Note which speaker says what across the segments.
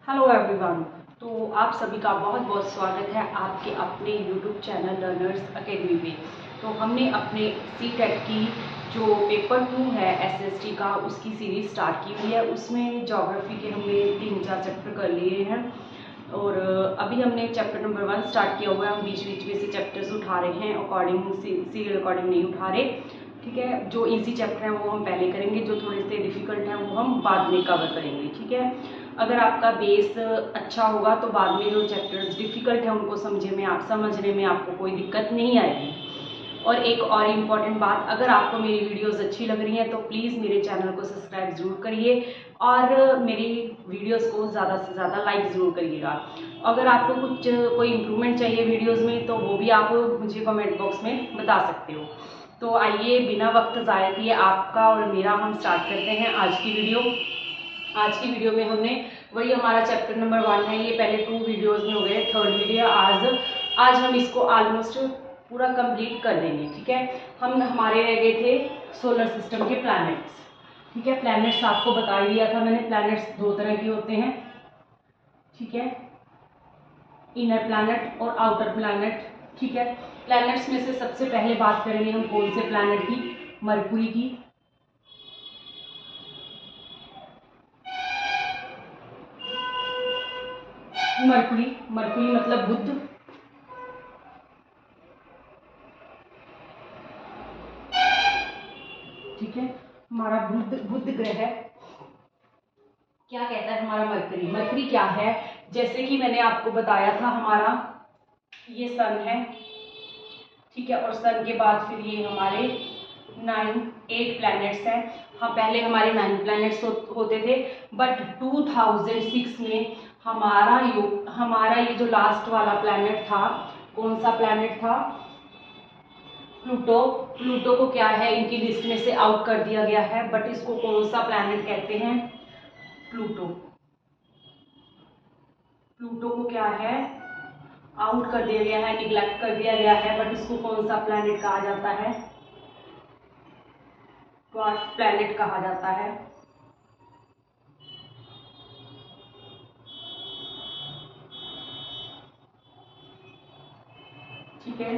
Speaker 1: Hello everyone. तो आप सभी का बहुत बहुत स्वागत है आपके अपने यूट्यूब चैनल लर्नर्स एकेडमी में। तो हमने अपने सी-टेट की जो पेपर 2 है एसएसटी का उसकी सीरीज स्टार्ट की हुई है। उसमें ज्योग्राफी के हमने 3-4 चैप्टर कर लिए हैं और अभी हमने चैप्टर नंबर 1 स्टार्ट किया हुआ है। हम बीच बीच में से चैप्टर्स उठा रहे हैं, अकॉर्डिंग सीरियल अकॉर्डिंग नहीं उठा रहे। ठीक है, जो इजी चैप्टर हैं वो हम पहले करेंगे, जो थोड़े से डिफिकल्ट हैं वो हम बाद में कवर करेंगे। ठीक है, अगर आपका बेस अच्छा होगा तो बाद में जो चैप्टर्स डिफिकल्ट हैं उनको समझने में आपको कोई दिक्कत नहीं आएगी। और एक और इम्पॉर्टेंट बात, अगर आपको मेरी वीडियोस अच्छी लग रही हैं तो प्लीज़ मेरे चैनल को सब्सक्राइब ज़रूर करिए और मेरी वीडियोस को ज़्यादा से ज़्यादा लाइक ज़रूर करिएगा। अगर आपको कोई इम्प्रूवमेंट चाहिए वीडियोस में तो वो भी आप मुझे कमेंट बॉक्स में बता सकते हो। तो आइए बिना वक्त ज़ाया किए आपका और मेरा हम स्टार्ट करते हैं आज की वीडियो। आज की वीडियो में हमने वही हमारा चैप्टर नंबर 1 है, ये पहले 2 वीडियोस में हो गए, थर्ड वीडियो आज हम इसको ऑलमोस्ट पूरा कंप्लीट कर देंगे। ठीक है, हमारे रह गए थे सोलर सिस्टम के प्लैनेट्स। ठीक है, प्लैनेट्स आपको बता ही दिया था मैंने, प्लैनेट्स 2 तरह के होते हैं। ठीक है, इनर प्लैनेट और आउटर प्लैनेट। ठीक है, प्लैनेट्स में से सबसे पहले बात करेंगे हम कौन से प्लैनेट की? मरकुरी की। मरकुरी मतलब बुध। ठीक है, हमारा बुध ग्रह क्या कहता है हमारा मरकरी? मरकरी क्या है? जैसे कि मैंने आपको बताया था, हमारा ये सन है। ठीक है, और सन के बाद फिर ये हमारे 8 प्लैनेट्स हैं। हाँ, पहले हमारे 9 प्लैनेट्स होते थे, बट 2006 में हमारा ये जो लास्ट वाला प्लैनेट था, कौन सा प्लैनेट था? प्लूटो को क्या है, इनकी लिस्ट में से आउट कर दिया गया है। बट इसको कौन सा प्लैनेट कहते हैं? प्लूटो को क्या है? आउट कर दिया गया है, निग्लेक्ट कर दिया गया है। बट इसको कौन सा प्लैनेट कहा जाता है? ड्वार्फ प्लैनेट कहा जाता है। ठीक है,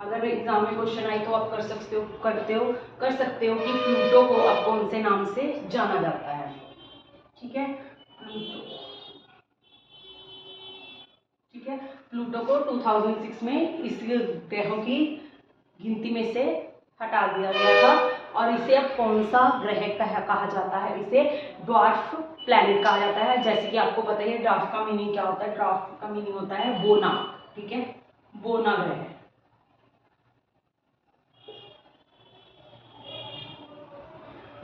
Speaker 1: अगर एग्जाम में क्वेश्चन आए तो आप कर सकते हो कि प्लूटो को अब कौन से नाम से जाना जाता है। ठीक है, प्लूटो को 2006 में इस ग्रहों की गिनती में से हटा दिया गया था और इसे अब कौन सा ग्रह कहा जाता है? इसे ड्वार्फ प्लैनेट कहा जाता है। जैसे कि आपको पता ही है ड्वार्फ का मीनिंग क्या होता है? ड्वार्फ का मीनिंग होता है बोना। ठीक है, बोना ग्रह,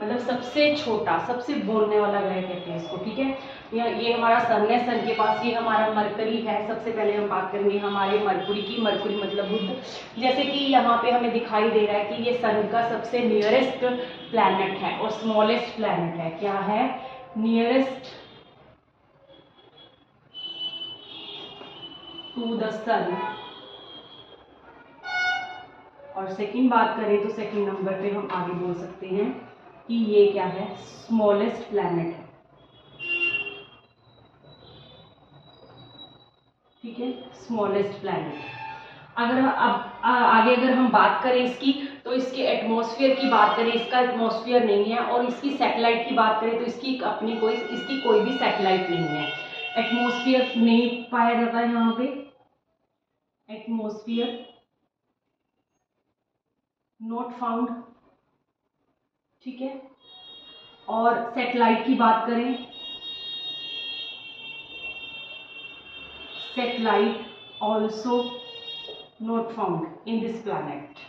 Speaker 1: मतलब सबसे छोटा, सबसे बोलने वाला ग्रह कहते हैं इसको। ठीक है, ये हमारा सन है, सन के पास ये हमारा मरकरी है। सबसे पहले हम बात करेंगे हमारे मरकुरी की। मरकुरी मतलब बुध। जैसे कि यहाँ पे हमें दिखाई दे रहा है कि ये सन का सबसे नियरेस्ट प्लैनेट है और स्मॉलेस्ट प्लैनेट है। क्या है? नियरेस्ट टू द सन। और सेकंड बात करें तो सेकंड नंबर पे हम आगे बोल सकते हैं कि ये क्या है? स्मॉलेस्ट प्लैनेट है। ठीक है, स्मॉलेस्ट प्लैनेट। अगर अब आगे अगर हम बात करें इसकी, तो इसके एटमॉस्फेयर की बात करें, इसका एटमॉस्फेयर नहीं है। और इसकी सैटेलाइट की बात करें तो इसकी कोई भी सैटेलाइट नहीं है। एटमॉस्फेयर नहीं पाया जाता है यहाँ पे, एटमॉस्फेयर नॉट फाउंड। ठीक है, और सैटेलाइट की बात करें, satellite also not found in this planet.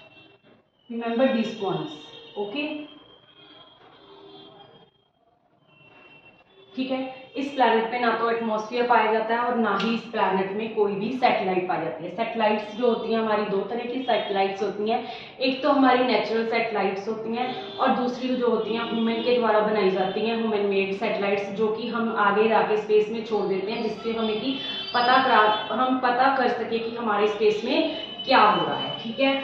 Speaker 1: Remember these points. Okay? ठीक है, इस प्लैनेट पे ना तो एटमॉस्फेयर पाया जाता है और ना ही इस प्लैनेट में कोई भी सैटेलाइट पाई जाती है। सैटेलाइट्स जो होती हैं हमारी 2 तरह की सैटेलाइट्स होती हैं। एक तो हमारी नेचुरल सैटेलाइट्स होती हैं और दूसरी जो होती हैं ह्यूमन के द्वारा बनाई जाती हैं, ह्यूमन मेड सैटेलाइट्स, जो कि हम आगे जाके स्पेस में छोड़ देते हैं, जिससे हमें कि हम पता कर सके कि हमारे स्पेस में क्या हो रहा है। ठीक है,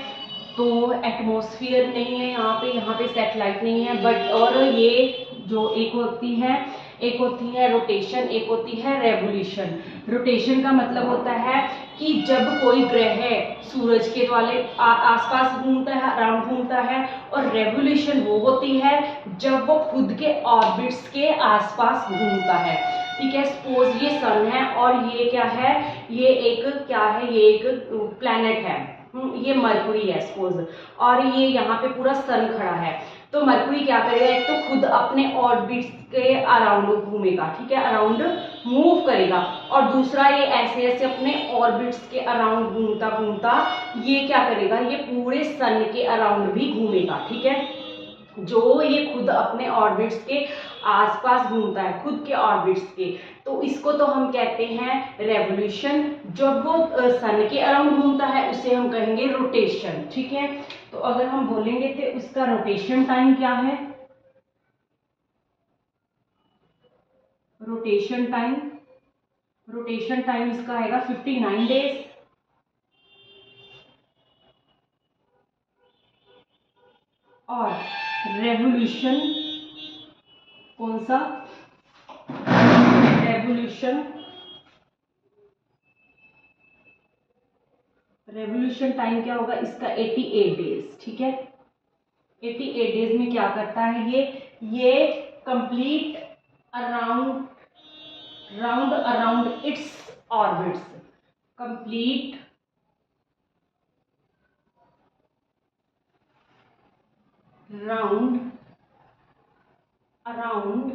Speaker 1: तो एटमॉस्फेयर नहीं है यहाँ पे सैटेलाइट नहीं है। बट और ये जो एक होती है एक होती है रोटेशन, एक होती है रेवोल्यूशन। रोटेशन का मतलब होता है कि जब कोई ग्रह सूरज के वाले आसपास घूमता है, अराउंड घूमता है, और रेवोल्यूशन वो होती है जब वो खुद के ऑर्बिट्स के आसपास घूमता है। ठीक है, सपोज ये सन है और ये क्या है, ये एक क्या है, ये एक प्लैनेट है, ये मरकुरी है सपोज, और ये यहाँ पे पूरा सन खड़ा है। तो मरकुरी क्या करेगा, एक तो खुद अपने ऑर्बिट्स के अराउंड घूमेगा, ठीक है, अराउंड मूव करेगा, और दूसरा ये ऐसे ऐसे अपने ऑर्बिट्स के अराउंड घूमता घूमता ये क्या करेगा, ये पूरे सन के अराउंड भी घूमेगा। ठीक है, जो ये खुद अपने ऑर्बिट्स के आसपास घूमता है, खुद के ऑर्बिट्स के, तो इसको तो हम कहते हैं रेवोल्यूशन। जब वो सन के अराउंड घूमता है उसे हम कहेंगे रोटेशन। ठीक है, तो अगर हम बोलेंगे तो उसका रोटेशन टाइम क्या है, रोटेशन टाइम इसका आएगा 59 डेज। और रेवोल्यूशन कौन सा, रेवोल्यूशन टाइम क्या होगा इसका, 88 डेज। ठीक है, 88 डेज में क्या करता है ये complete around its orbits, complete round around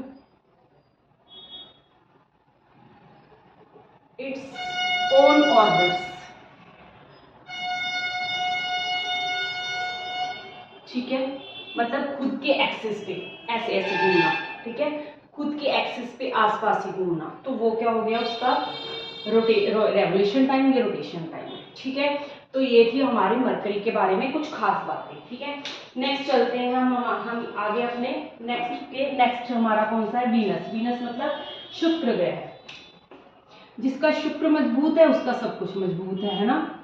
Speaker 1: its own orbits. ठीक है, मतलब खुद के एक्सिस पे ऐसे ऐसे घूमना। ठीक है, खुद के एक्सिस पे आसपास ही घूमना, तो वो क्या हो गया उसका रेवोल्यूशन टाइम, ये रोटेशन टाइम। ठीक है, तो ये थी हमारी मरकरी के बारे में कुछ खास बातें। ठीक है, नेक्स्ट चलते हैं हम आगे अपने नेक्स्ट हमारा कौन सा है, वीनस मतलब शुक्र ग्रह। जिसका शुक्र मजबूत है उसका सब कुछ मजबूत है ना।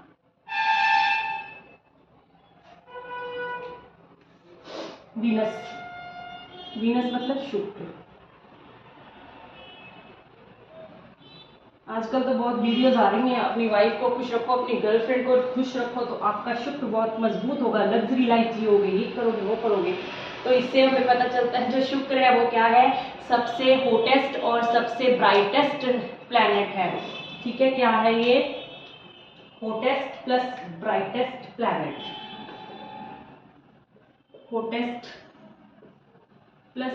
Speaker 1: वीनस मतलब शुक्र। आजकल तो बहुत वीडियोस आ रही हैं, अपनी वाइफ को खुश रखो, अपनी गर्लफ्रेंड को खुश रखो तो आपका शुक्र बहुत मजबूत होगा, लग्जरी लाइफ जियोगे, ये करोगे वो करोगे। तो इससे हमें पता चलता है जो शुक्र है वो क्या है, सबसे हॉटेस्ट और सबसे ब्राइटेस्ट प्लैनेट है। ठीक है, क्या है ये, hottest plus brightest planet, hottest plus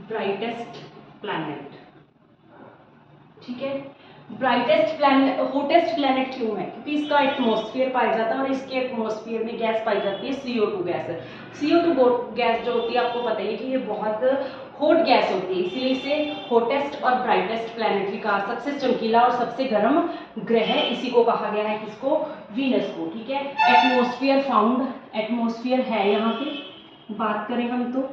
Speaker 1: brightest planet. ठीक है, ब्राइटेस्ट प्लैनेट, हॉटेस्ट प्लैनेट क्यों है, क्योंकि इसका एटमॉस्फेयर पाया जाता है और इसके एटमॉस्फेयर में गैस पाई जाती है CO2 गैस। CO2 गैस जो होती है आपको पता है कि ये बहुत हॉट गैस होती है, इसीलिए इसे हॉटेस्ट और ब्राइटेस्ट प्लैनेट भी कहा, सबसे चमकीला और सबसे गर्म ग्रह इसी को कहा गया है, किसको, वीनस को। ठीक है, एटमॉस्फेयर फाउंड, एटमॉस्फेयर है यहाँ पे बात करें हम तो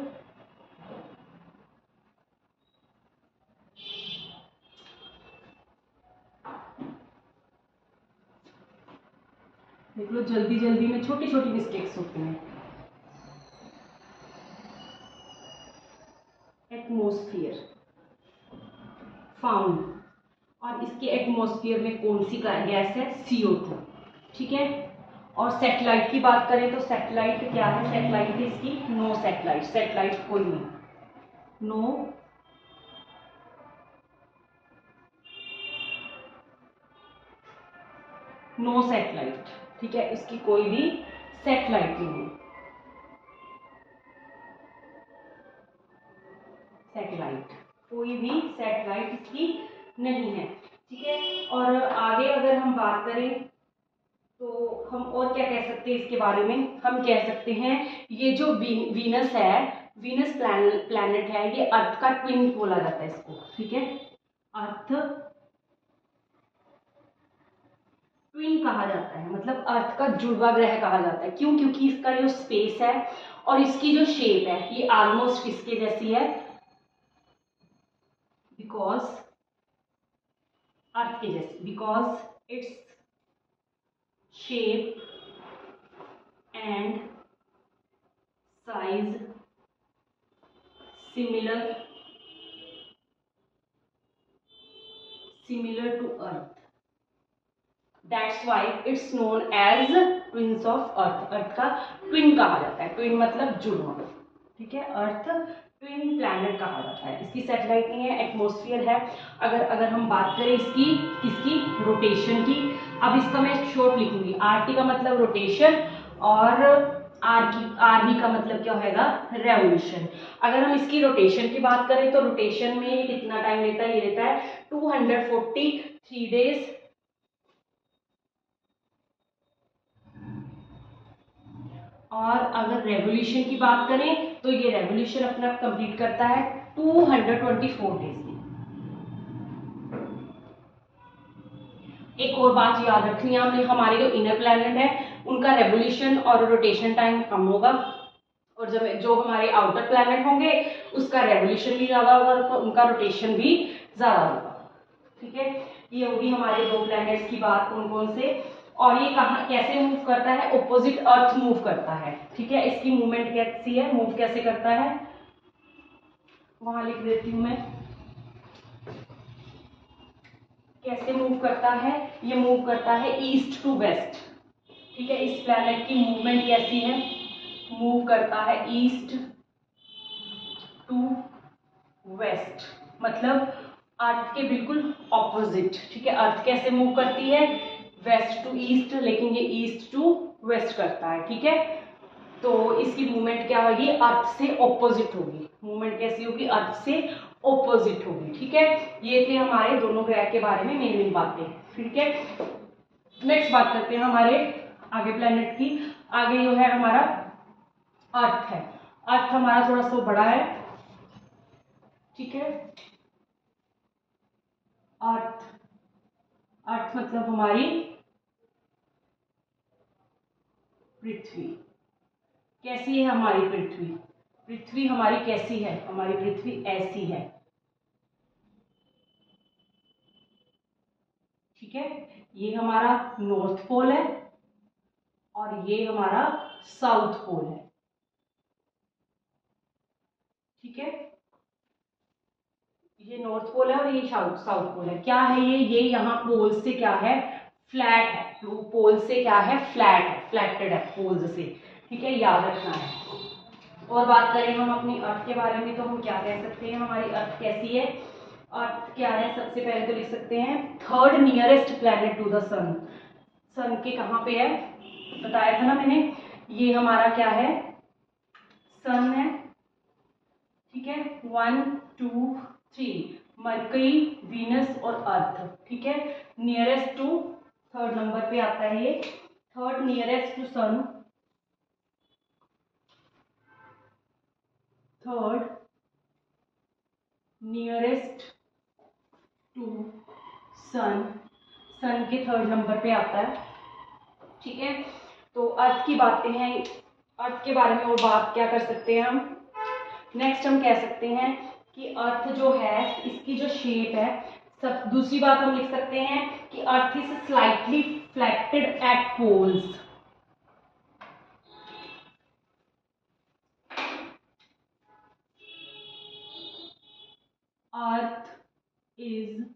Speaker 1: देख लो, जल्दी जल्दी में छोटी छोटी मिस्टेक्स होती हैं। एटमॉस्फेयर फाउंड, और इसके एटमॉस्फेयर में कौन सी गैस है, CO2। ठीक है, और सैटेलाइट की बात करें तो सैटेलाइट क्या है, सैटेलाइट इसकी नो सैटेलाइट, सैटेलाइट कोई नहीं, नो सैटेलाइट। ठीक है, इसकी कोई भी सैटेलाइट नहीं है, सैटेलाइट कोई भी सैटेलाइट इसकी नहीं है। ठीक है, और आगे अगर हम बात करें तो हम और क्या कह सकते हैं इसके बारे में, हम कह सकते हैं ये जो वीनस है, वीनस प्लैनेट है, ये अर्थ का ट्विन बोला जाता है इसको। ठीक है, अर्थ ट्विन कहा जाता है, मतलब अर्थ का जुड़वा ग्रह कहा जाता है। क्यों, क्योंकि इसका जो स्पेस है और इसकी जो शेप है ये ऑलमोस्ट किसके जैसी है, बिकॉज अर्थ के जैसी, because its shape and size similar to earth. That's why it's known as twins of earth. अर्थ का ट्विन कहा जाता है, ट्विन मतलब जुड़वा, ठीक है। अर्थ ट्विन प्लैनेट कहा जाता है। इसकी सैटेलाइट नहीं है, एटमॉस्फेयर है। अगर हम बात करें इसकी रोटेशन की, अब इसका मैं शॉर्ट लिखूंगी। RT का मतलब रोटेशन और RV का मतलब क्या होगा, रेवोल्यूशन। अगर हम इसकी रोटेशन की बात करें तो रोटेशन में कितना टाइम लेता है, ये लेता है 243 डेज। और अगर रेवोल्यूशन की बात करें तो ये रेवोल्यूशन अपना कंप्लीट करता है 224 डेज में। एक और बात याद रखनी है हमने, हमारे जो इनर प्लैनेट है उनका रेवोल्यूशन और रोटेशन टाइम कम होगा, और जब जो हमारे आउटर प्लैनेट होंगे उसका रेवोल्यूशन भी ज्यादा होगा और उनका रोटेशन भी ज्यादा होगा, ठीक है। ये होगी हमारे दो प्लैनेट्स की बात, कौन कौन से। और ये कहाँ कैसे मूव करता है, ऑपोजिट अर्थ मूव करता है, ठीक है। इसकी मूवमेंट कैसी है, मूव कैसे करता है, वहां लिख देती हूं मैं, कैसे मूव करता है। ये मूव करता है ईस्ट टू वेस्ट, ठीक है। इस प्लैनेट की मूवमेंट कैसी है, मूव करता है ईस्ट टू वेस्ट, मतलब अर्थ के बिल्कुल ऑपोजिट, ठीक है। अर्थ कैसे मूव करती है, वेस्ट टू ईस्ट, लेकिन ये ईस्ट टू वेस्ट करता है, ठीक है। तो इसकी मूवमेंट क्या होगी, अर्थ से ऑपोजिट होगी। मूवमेंट कैसी होगी, अर्थ से ऑपोजिट होगी, ठीक है। ये थे हमारे दोनों ग्रह के बारे में मेन बातें, ठीक है। नेक्स्ट बात करते हैं हमारे आगे प्लेनेट की। आगे जो है हमारा अर्थ है। अर्थ हमारा थोड़ा सा बड़ा है, ठीक है। अर्थ मतलब हमारी पृथ्वी। कैसी है हमारी पृथ्वी, पृथ्वी हमारी कैसी है, हमारी पृथ्वी ऐसी है, ठीक है। ये हमारा नॉर्थ पोल है और ये हमारा साउथ पोल है, ठीक है। ये नॉर्थ पोल है और ये साउथ पोल है। क्या है ये यहाँ पोल से क्या है, फ्लैट है। पोल से क्या है, फ्लैट है, फ्लैटेड है पोल्स से, ठीक है, याद रखना है। और बात करें हम अपनी अर्थ के बारे में तो हम क्या कह सकते हैं, हमारी अर्थ कैसी है। अर्थ क्या है, सबसे पहले तो लिख सकते हैं third nearest planet to the sun. Sun के कहाँ पे है, बताया था ना मैंने, ये हमारा क्या है, सन है, ठीक है। 1 2 3 मरकरी, वीनस और अर्थ, ठीक है। नियरेस्ट टू थर्ड नंबर पे आता है ये, third nearest to sun, third nearest to sun, sun के थर्ड नंबर पे आता है, ठीक है। तो अर्थ की बातें हैं, अर्थ के बारे में और बात क्या कर सकते हैं हम। नेक्स्ट हम कह सकते हैं कि अर्थ जो है इसकी जो शेप है, सब दूसरी बात हम लिख सकते हैं कि earth is slightly flattened at poles. Earth is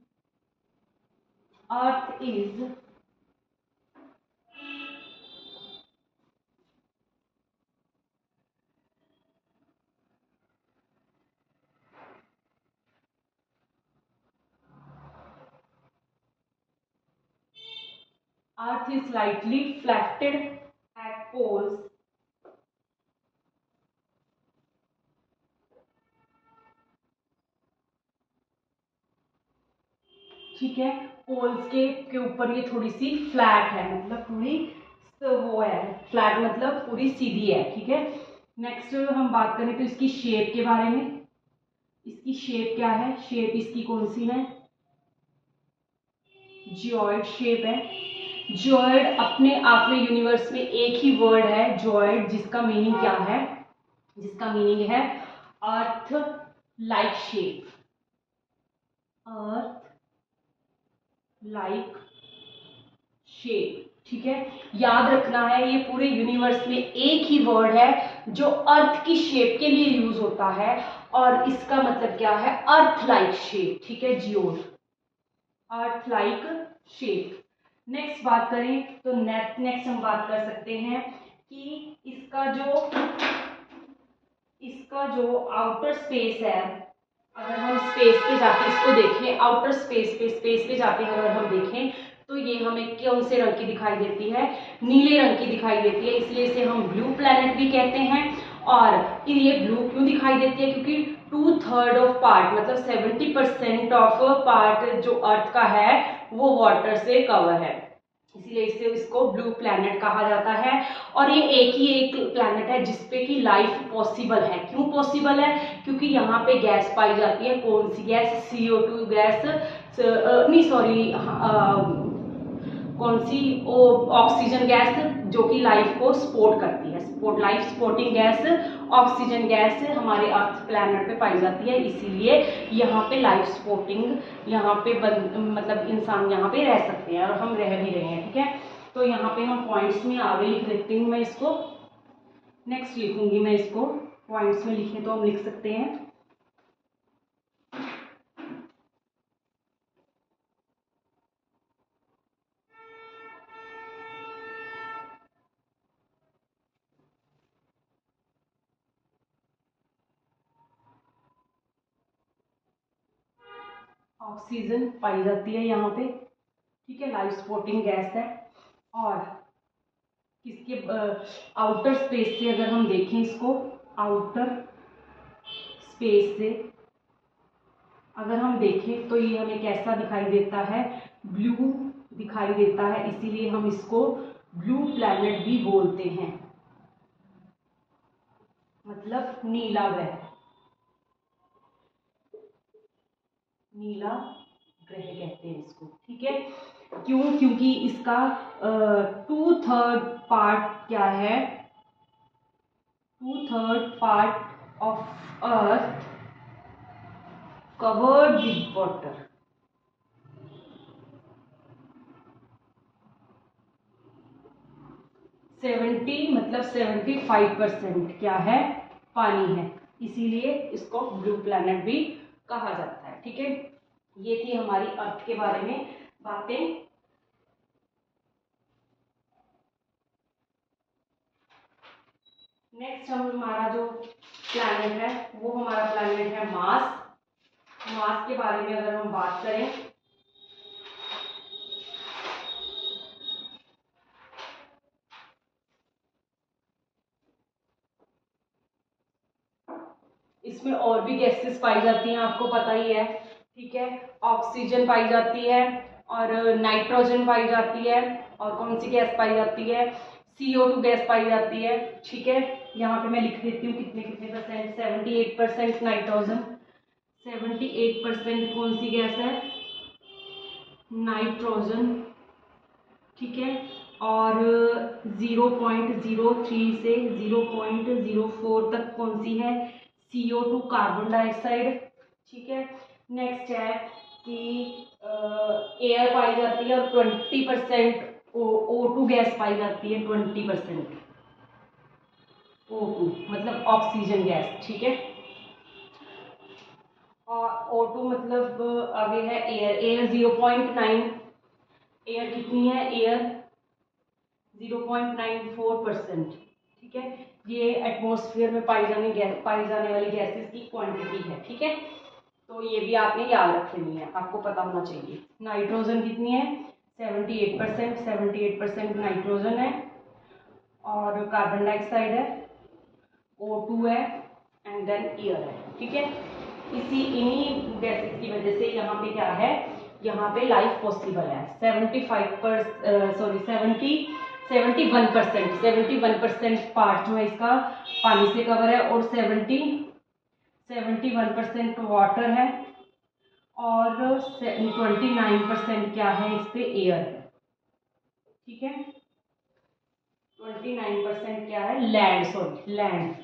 Speaker 1: Earth is slightly flattened at poles ठीक है। पोल्स के ऊपर ये थोड़ी सी फ्लैट है, मतलब थोड़ी वो है, फ्लैट मतलब पूरी सीधी है, ठीक है। नेक्स्ट हम बात करें तो इसकी शेप के बारे में, इसकी शेप क्या है, शेप इसकी कौन सी है, जियोइड शेप है। जियोइड अपने आप में यूनिवर्स में एक ही वर्ड है जियोइड, जिसका मीनिंग क्या है, जिसका मीनिंग है earth like shape, earth like shape. ठीक है, याद रखना है ये पूरे यूनिवर्स में एक ही वर्ड है जो अर्थ की शेप के लिए यूज होता है, और इसका मतलब क्या है, अर्थ लाइक शेप। ठीक है, geode, earth like shape. Next बात करें तो नेक्स्ट हम बात कर सकते हैं कि इसका जो आउटर स्पेस है, अगर हम स्पेस पे जाके इसको देखें, आउटर स्पेस पे जाके अगर हम देखें तो ये हमें कौन से रंग की दिखाई देती है, नीले रंग की दिखाई देती है, इसलिए इसे हम ब्लू प्लैनेट भी कहते हैं। और ये ब्लू क्यों दिखाई देती है, क्योंकि 2/3 ऑफ पार्ट मतलब 70% ऑफ पार्ट जो अर्थ का है वो वाटर से कवर है, इसीलिए इसे इसको ब्लू प्लैनेट कहा जाता है। और ये एक ही एक प्लैनेट है जिसपे कि लाइफ पॉसिबल है। क्यों पॉसिबल है, क्योंकि यहाँ पे गैस पाई जाती है। कौन सी गैस, CO2 गैस, नहीं सॉरी, कौन सी, ऑक्सीजन गैस, जो कि लाइफ को सपोर्ट करती है। Life supporting gas oxygen gas हमारे अर्थ प्लैनेट पे पाई जाती है, इसीलिए यहाँ पे लाइफ सपोर्टिंग, यहाँ पे मतलब इंसान यहाँ पे रह सकते हैं और हम रह भी रहे हैं। ठीक है, तो यहाँ पे हम पॉइंट्स में आगे लिख देती हूँ मैं इसको, नेक्स्ट लिखूंगी मैं इसको, पॉइंट्स में लिखे तो हम लिख सकते हैं। ऑक्सीजन पाई जाती है यहाँ पे। ठीक है, लाइफ सपोर्टिंग गैस है। और किसके आउटर स्पेस से अगर हम देखें इसको, आउटर स्पेस से अगर हम देखें तो ये हमें कैसा दिखाई देता है, ब्लू दिखाई देता है, इसीलिए हम इसको ब्लू प्लैनेट भी बोलते हैं, मतलब नीला ग्रह, नीला ग्रह कहते हैं इसको। ठीक है, क्यों, क्योंकि इसका 2/3 पार्ट क्या है, 2/3 part of earth covered with water. 70 मतलब 75% क्या है, पानी है, इसीलिए इसको ब्लू प्लैनेट भी कहा जाता है। ठीक है, ये थी हमारी अर्थ के बारे में बातें। नेक्स्ट हमारा जो प्लैनेट है वो हमारा प्लैनेट है मार्स। मार्स के बारे में अगर हम बात करें इसमें और भी गैसेस पाई जाती हैं, आपको पता ही है। ठीक है, ऑक्सीजन पाई जाती है और नाइट्रोजन पाई जाती है, और कौन सी गैस पाई जाती है, CO2 गैस पाई जाती है। ठीक है, यहाँ पे मैं लिख देती हूँ कितने कितने परसेंट, 78% नाइट्रोजन, 78% कौन सी गैस है, नाइट्रोजन। ठीक है, और 0.03 से 0.04 तक कौन सी है, CO2 कार्बन डाइऑक्साइड। ठीक है, नेक्स्ट है कि एयर पाई जाती है और 20% O2 गैस पाई जाती है, 20% O2 मतलब ऑक्सीजन गैस। ठीक है, और O2 मतलब आगे है एयर, एयर 0.9, एयर कितनी है, एयर 0.94%। ठीक है, ये एटमॉस्फेयर में पाई जाने वाली गैसेस की क्वांटिटी है। ठीक है, तो ये भी आपने याद रखनी है, आपको पता होना चाहिए। नाइट्रोजन कितनी है, 78%, 78% नाइट्रोजन है, और कार्बन डाइऑक्साइड है, O2 है, एंड देन एयर है। ठीक है, इन्हीं गैसेस की वजह से यहाँ पे क्या है, यहाँ पे लाइफ पॉसिबल है। 71% पार्ट जो है इसका पानी से कवर है, और 71% वाटर है, और 29% क्या है, इस पे एयर है। ठीक है, 29% क्या है, लैंड, सॉरी लैंड,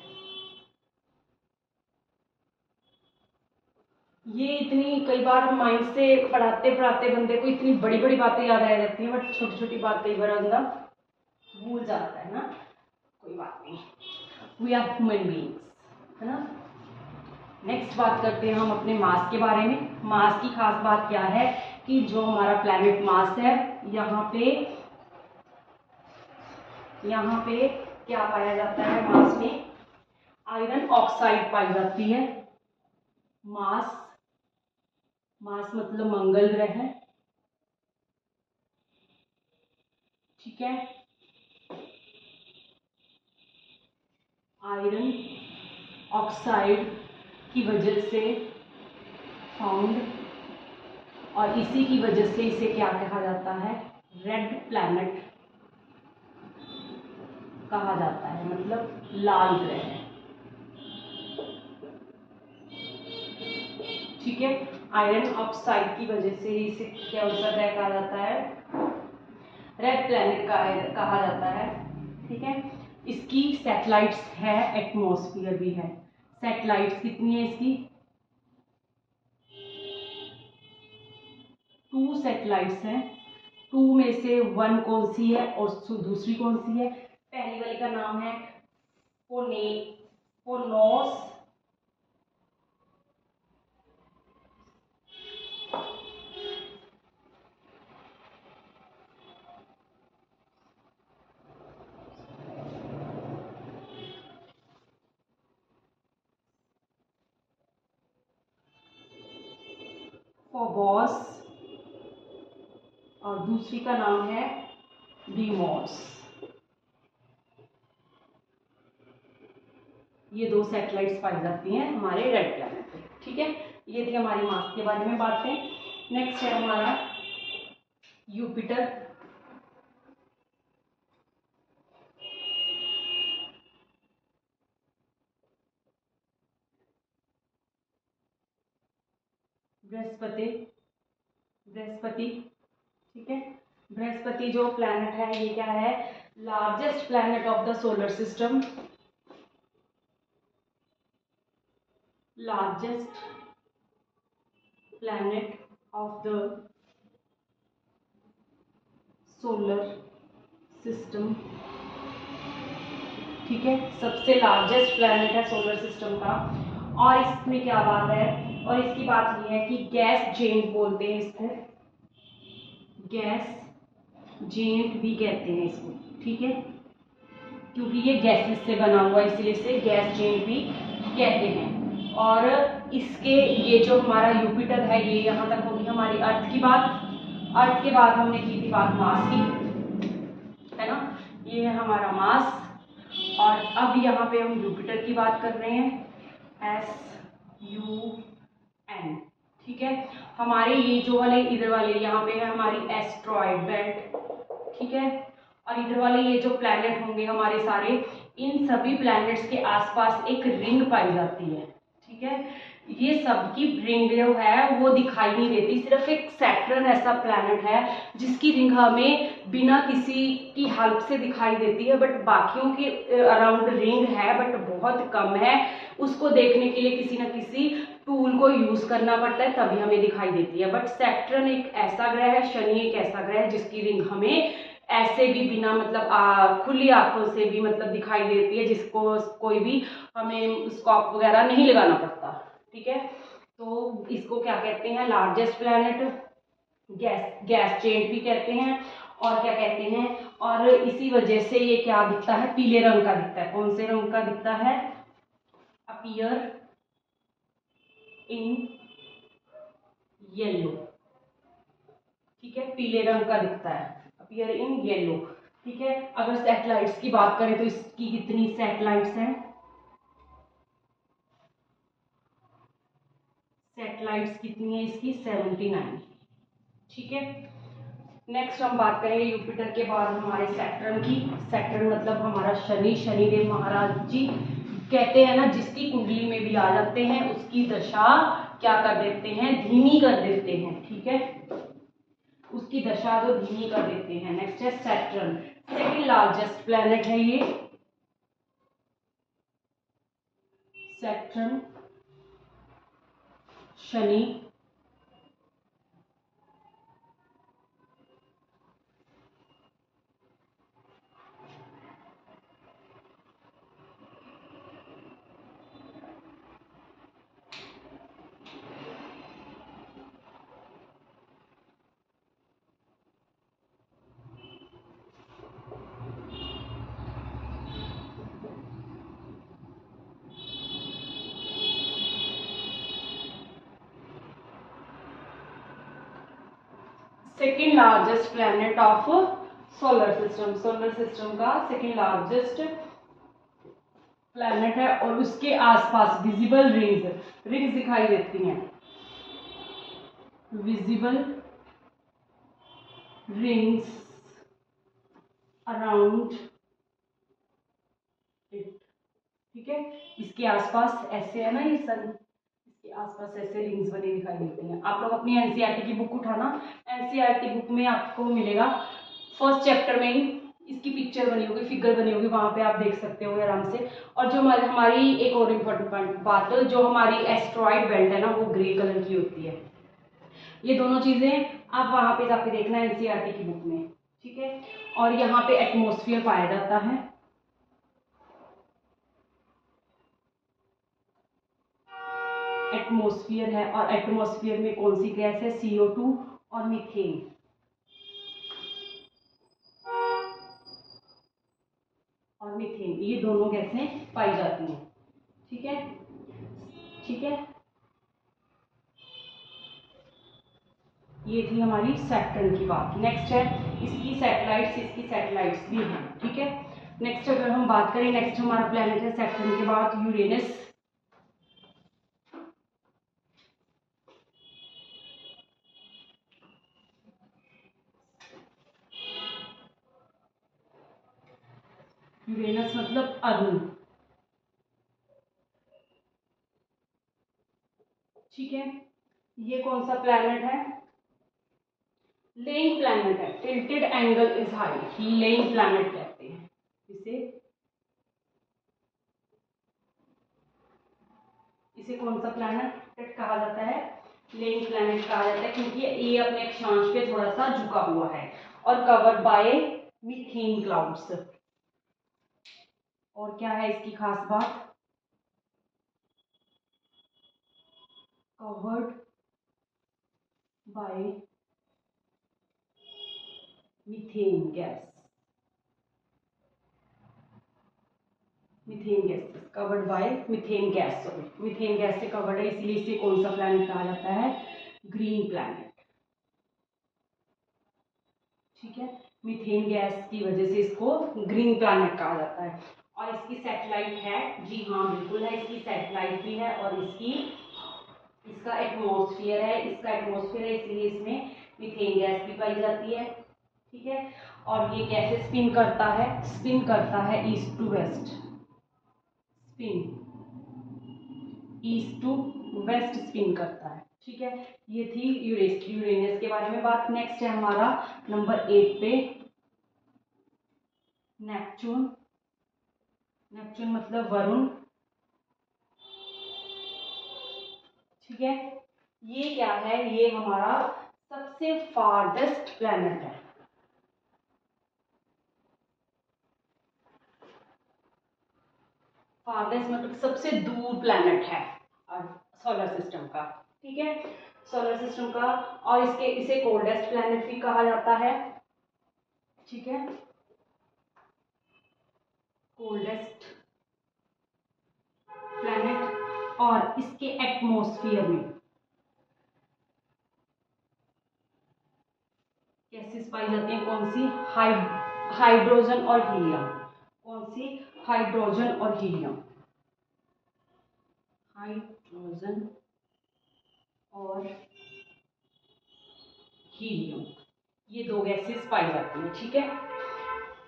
Speaker 1: ये इतनी कई बार माइंड से पढ़ाते पढ़ाते बंदे को इतनी बड़ी बड़ी बातें याद आ जाती हैं, बट छोटी छोटी बात कई बार बंदा भूल जाता है ना। कोई बात नहीं, वी आर ह्यूमन बीइंग्स, है ना। नेक्स्ट बात करते हैं हम अपने मास के बारे में। मास की खास बात क्या है कि जो हमारा प्लैनेट मास है, यहाँ पे क्या पाया जाता है मास में? आयरन ऑक्साइड पाई जाती है। मास मतलब मंगल ग्रह है, ठीक है। आयरन ऑक्साइड की वजह से फाउंड, और इसी की वजह से इसे क्या कहा जाता है? रेड प्लैनेट कहा जाता है, मतलब लाल ग्रह, ठीक है। आयरन ऑक्साइड की वजह से इसे क्या सा ग्रह कहा जाता है? रेड प्लैनेट कहा जाता है, ठीक है। इसकी सैटेलाइट्स है, एटमॉस्फेयर भी है। सैटेलाइट्स कितनी है इसकी? 2 सैटेलाइट्स हैं। 2 में से 1 कौन सी है और दूसरी कौन सी है? पहली वाली का नाम है फोनोस, फोबोस, और दूसरी का नाम है डीमोस। ये 2 सैटेलाइट्स पाई जाती हैं हमारे रेड प्लैनेट पे, ठीक है। ये थी हमारी मास के बारे में बातें। नेक्स्ट है हमारा यूपिटर। बृहस्पति, ठीक है। बृहस्पति जो प्लैनेट है, ये क्या है? Largest planet of the solar system, largest planet of the solar system, ठीक है। सबसे लार्जेस्ट प्लैनेट है सोलर सिस्टम का। और इसमें क्या बात है, और इसकी बात ये है कि गैस जेंट बोलते हैं इसको, गैस जेंट भी कहते हैं इसको, ठीक है। क्योंकि ये गैसेस से बना हुआ है, इसलिए इसे गैस जेंट भी कहते हैं। और इसके ये जो हमारा यूपिटर है, ये यहाँ तक होगी हमारी अर्थ की बात। अर्थ के बाद हमने की थी बात मास की, है ना। ये है हमारा मास। और अब यहाँ पे हम जुपिटर की बात कर रहे हैं, SUN, ठीक है। हमारे ये जो वाले इधर वाले यहाँ पे है हमारी एस्ट्रॉइड बेल्ट, ठीक है। और इधर वाले ये जो प्लैनेट होंगे हमारे सारे, इन सभी प्लैनेट्स के आसपास एक रिंग पाई जाती है, ठीक है। ये सबकी रिंग जो है वो दिखाई नहीं देती, सिर्फ एक सैटर्न ऐसा प्लैनेट है जिसकी रिंग हमें बिना किसी की हेल्प से दिखाई देती है, बट बाकियों के अराउंड रिंग है बट बहुत कम है। उसको देखने के लिए किसी न किसी टूल को यूज करना पड़ता है, तभी हमें दिखाई देती है। बट सैटर्न एक ऐसा ग्रह है, शनि एक ऐसा ग्रह है जिसकी रिंग हमें ऐसे भी बिना मतलब खुली आंखों से भी मतलब दिखाई देती है, जिसको कोई भी हमें स्कोप वगैरह नहीं लगाना पड़ता, ठीक है। तो इसको क्या कहते हैं? लार्जेस्ट प्लैनेट, गैस जेंट भी कहते हैं, और क्या कहते हैं? और इसी वजह से ये क्या दिखता है? पीले रंग का दिखता है। कौन से रंग का दिखता है? अपीयर इन येलो, ठीक है। पीले रंग का दिखता है, अपीयर इन येलो, ठीक है। अगर सैटेलाइट्स की बात करें तो इसकी कितनी सैटेलाइट्स हैं? सैटेलाइट्स कितनी है इसकी? 79, ठीक है। नेक्स्ट हम बात करेंगे यूपिटर के बाद हमारे सैटर्न की। सैटर्न मतलब हमारा शनि, शनिदेव महाराज जी। कहते हैं ना, जिसकी कुंडली में भी आ जाते हैं उसकी दशा क्या कर देते हैं? धीमी कर देते हैं, ठीक है। उसकी दशा जो धीमी कर देते हैं। नेक्स्ट है सैटर्न, सेकंड लार्जेस्ट प्लैनेट है ये Saturn. Shani, second largest planet of solar system, solar system का सेकेंड लार्जेस्ट प्लैनेट है। और उसके आसपास विजिबल रिंग्स दिखाई देती हैं, विजिबल रिंग्स अराउंड इट। ठीक है, इसके आसपास ऐसे है ना ये सन, इसके आसपास ऐसे रिंग्स बनी दिखाई देती हैं। आप लोग अपनी एनसीईआरटी की बुक उठाना, एनसीईआरटी बुक में आपको मिलेगा फर्स्ट चैप्टर में ही इसकी पिक्चर बनी होगी, फिगर बनी होगी, वहां पे आप देख सकते हो आराम से। और जो हमारी एक और इम्पोर्टेंट बात, जो हमारी एस्ट्रॉइड बेल्ट है ना वो ग्रे कलर की होती है। ये दोनों चीजें आप वहां पे जाके देखना एनसीईआरटी की बुक में। ठीक है, और यहाँ पे एटमॉस्फेयर पाया जाता है, एटमॉस्फेयर है। और एटमॉस्फेयर में कौन सी गैस है, CO2 और मीथेन। और मीथेन, ये दोनों गैसें पाई जाती हैं। ठीक है, ठीक है, ये थी हमारी सैटर्न की बात। नेक्स्ट है इसकी सैटेलाइट्स भी हैं। ठीक है, नेक्स्ट अगर हम बात करें, नेक्स्ट हमारा प्लेनेट है सैटर्न के बाद यूरेनस। यूरेनस मतलब अरुण। ठीक है, ये कौन सा प्लैनेट है, लेइंग प्लैनेट है। Tilted angle is high, laying planet कहते हैं इसे कौन सा प्लैनेट कहा जाता है, लेइंग प्लैनेट कहा जाता है, क्योंकि ये अपने अक्षांश पे थोड़ा सा झुका हुआ है और कवर्ड बाय मीथेन क्लाउड्स। और क्या है इसकी खास बात, covered by methane gas, methane gas covered by methane gas, sorry methane gas से कवर्ड है, इसलिए इसे कौन सा प्लैनेट कहा जाता है, ग्रीन प्लैनेट। ठीक है, मीथेन गैस की वजह से इसको ग्रीन प्लैनेट कहा जाता है। और इसकी सैटेलाइट है, जी हाँ बिल्कुल है, इसकी सैटेलाइट भी है और इसका एटमॉस्फेयर है, इसलिए इसमें मीथेन गैस भी पाई जाती है। ठीक है, और ये कैसे स्पिन करता है east to west, east to west spin करता है। ठीक है, ये थी यूरेनस के बारे में बात। नेक्स्ट है हमारा नंबर 8 पे नेपच्यून। नेपच्यून मतलब वरुण। ठीक है, ये क्या है, ये हमारा सबसे फारदेस्ट प्लैनेट है। फारदेस्ट मतलब सबसे दूर प्लैनेट है सोलर सिस्टम का। ठीक है, सोलर सिस्टम का, और इसे कोल्डेस्ट प्लैनेट भी कहा जाता है। ठीक है, कोल्डेस्ट प्लैनेट। और इसके एटमॉस्फेयर में गैसेस पाई जाती हैं, कौन सी, हाइड्रोजन और हीलियम। कौन सी, हाइड्रोजन और हीलियम, हाइड्रोजन और हीलियम, ये दो गैसेस पाई जाती हैं। ठीक है,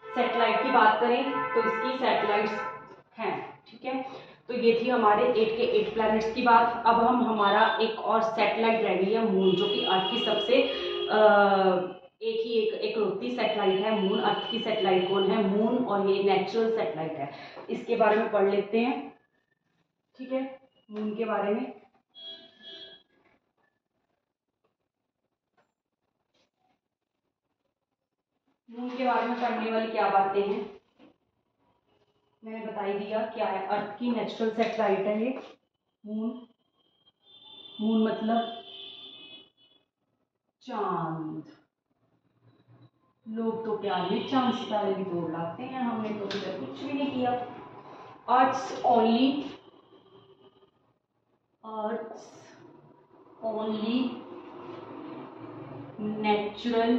Speaker 1: सैटेलाइट की बात करें तो इसकी सैटेलाइट्स हैं। ठीक है, तो ये थी हमारे 8 के 8 प्लैनेट्स की बात। अब हम हमारा एक और सैटेलाइट रह गई है मून, जो कि अर्थ की सबसे एकलौती सैटेलाइट है मून। अर्थ की सैटेलाइट कौन है, मून, और ये नेचुरल सैटेलाइट है। इसके बारे में पढ़ लेते हैं। ठीक है, मून के बारे में, बारे में पढ़ने वाली क्या बातें हैं, मैंने बता ही दिया क्या है। अर्थ की नेचुरल सैटेलाइट है ये मून। मून मतलब चांद। लोग तो प्यार में चांद सितारे भी तोड़ लाते हैं, हमने तो अभी तक कुछ भी नहीं किया। अर्थ ओनली नेचुरल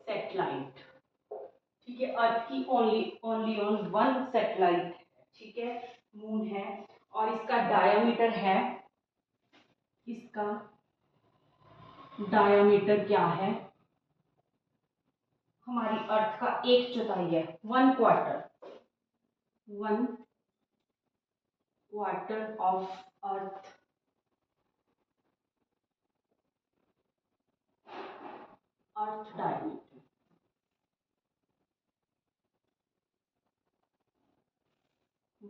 Speaker 1: सैटेलाइट, ठीक है। अर्थ की ओनली ऑन वन सैटेलाइट, ठीक है, मून है। और इसका डायमीटर है, इसका डायमीटर क्या है, हमारी अर्थ का 1/4 है, 1/4 of earth diameter.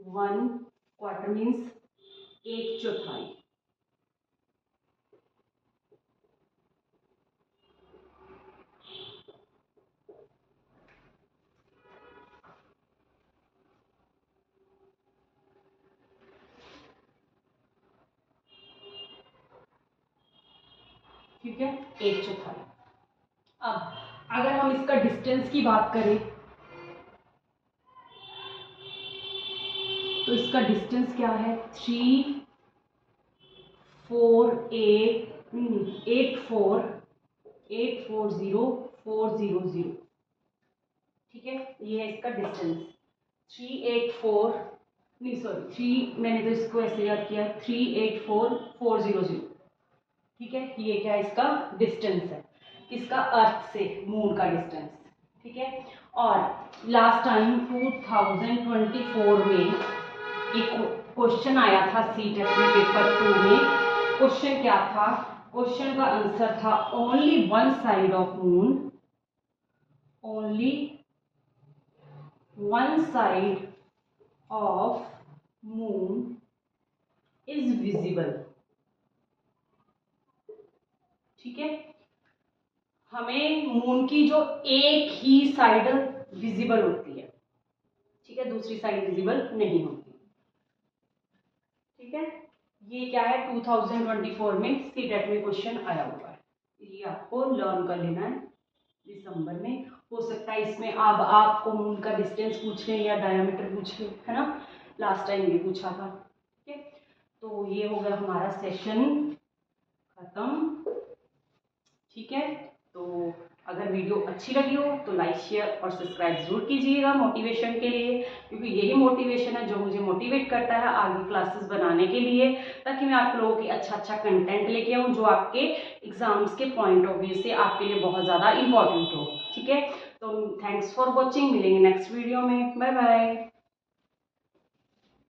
Speaker 1: One quarter means 1/4। ठीक है, 1/4। अब अगर हम इसका डिस्टेंस की बात करें तो इसका डिस्टेंस क्या है, 34840,400, ठीक है, ये है इसका डिस्टेंस। 384 नहीं सॉरी 3, मैंने तो इसको ऐसे याद किया 384,400, ठीक है। ये क्या इसका डिस्टेंस है, किसका, अर्थ से मून का डिस्टेंस, ठीक है। और लास्ट टाइम 2024 में एक क्वेश्चन आया था सीटेट में पेपर 2 में। क्वेश्चन क्या था, क्वेश्चन का आंसर था only one side of moon, only one side of moon is visible, ठीक है। हमें मून की जो एक ही साइड विजिबल होती है, ठीक है, दूसरी साइड विजिबल नहीं होती, ठीक है। ये क्या है 2024 में सीटेट में क्वेश्चन आया हुआ है, ये आपको लर्न कर लेना है। दिसंबर में हो सकता है इसमें अब आपको मून का डिस्टेंस पूछ लें या डायमीटर पूछ लें, है ना, लास्ट टाइम ये पूछा था, ठीक है। तो ये हो गया हमारा सेशन खत्म, ठीक है। तो अगर वीडियो अच्छी लगी हो तो लाइक शेयर और सब्सक्राइब जरूर कीजिएगा मोटिवेशन के लिए, क्योंकि यही मोटिवेशन है जो मुझे मोटिवेट करता है आगे क्लासेस बनाने के लिए, ताकि मैं आप लोगों के अच्छा कंटेंट लेके आऊँ जो आपके एग्जाम्स के पॉइंट ऑफ व्यू से आपके लिए बहुत ज़्यादा इंपॉर्टेंट हो, ठीक है। तो थैंक्स फॉर वॉचिंग, मिलेंगे नेक्स्ट वीडियो में, बाय बाय।